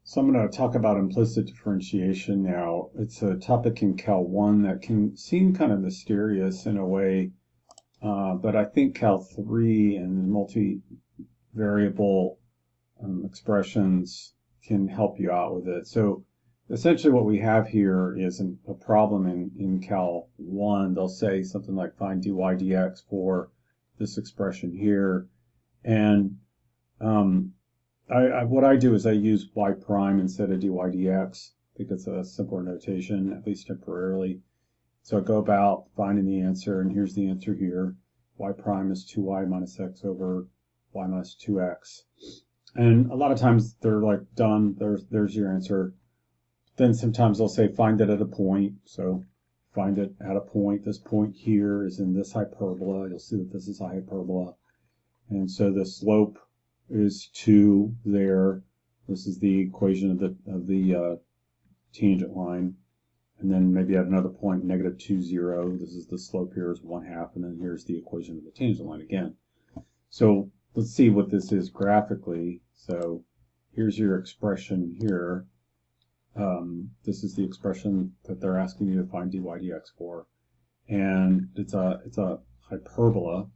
So I'm going to talk about implicit differentiation now. It's a topic in Cal 1 that can seem kind of mysterious in a way, but I think Cal 3 and multivariable expressions can help you out with it. So essentially what we have here is a problem in Cal 1. They'll say something like find dy dx for this expression here. And what I do is I use y prime instead of dy dx. I think it's a simpler notation, at least temporarily. So I go about finding the answer, and here's the answer here. Y prime is 2y minus x over y minus 2x. And a lot of times they're like done, there's your answer. Then sometimes they'll say find it at a point. So find it at a point. This point here is in this hyperbola. You'll see that this is a hyperbola. And so the slope is 2 there. This is the equation of the tangent line. And then maybe at another point, negative 2, 0. This is the slope here is 1/2. And then here's the equation of the tangent line again. So let's see what this is graphically. So here's your expression here. This is the expression that they're asking you to find dy dx for. And it's a hyperbola.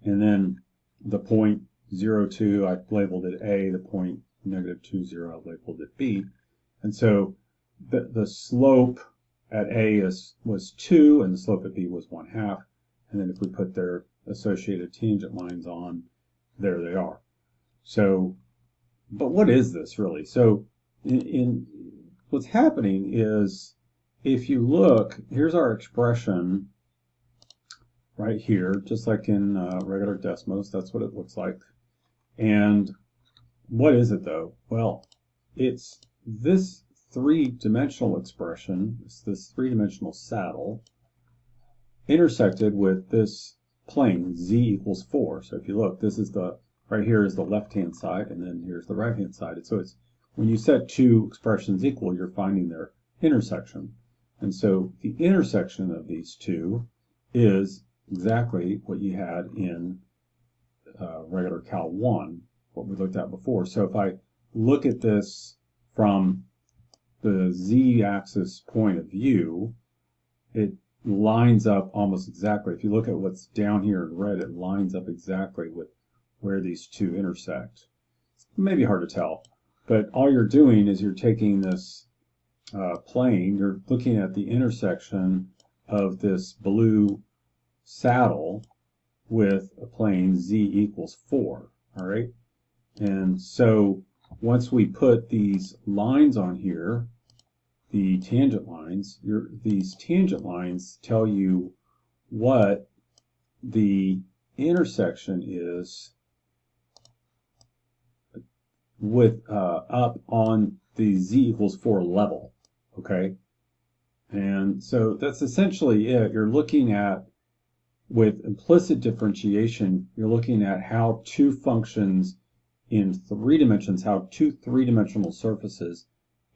And then the point 0, 2, I labeled it A, the point negative 2, 0, I labeled it B. And so the slope at A was 2, and the slope at B was 1/2. And then if we put their associated tangent lines on, there they are. So, but what is this really? So what's happening is, if you look, here's our expression right here, just like in regular Desmos, that's what it looks like. And what is it though? Well, it's this three-dimensional expression, it's this three-dimensional saddle, intersected with this plane, z equals 4. So if you look, this is right here is the left-hand side, and then here's the right-hand side. And so it's, when you set two expressions equal, you're finding their intersection. And so the intersection of these two is exactly what you had in regular Cal 1, what we looked at before. So if I look at this from the z-axis point of view, it lines up almost exactly. If you look at what's down here in red, it lines up exactly with where these two intersect. It's maybe hard to tell, but all you're doing is you're taking this plane, you're looking at the intersection of this blue saddle with a plane z equals 4, all right? And so once we put these lines on here, the tangent lines, these tangent lines tell you what the intersection is with up on the z equals 4 level, okay? And so that's essentially it. You're looking at, with implicit differentiation, you're looking at how two functions in 3 dimensions, how two three-dimensional surfaces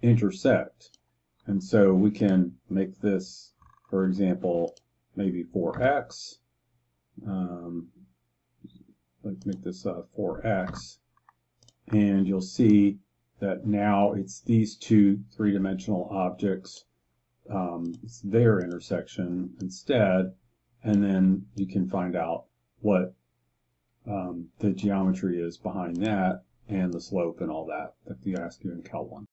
intersect. And so we can make this, for example, maybe 4x. Let's make this 4x. And you'll see that now it's these two three-dimensional objects. It's their intersection instead. And then you can find out what the geometry is behind that and the slope and all that they ask you in Cal 1.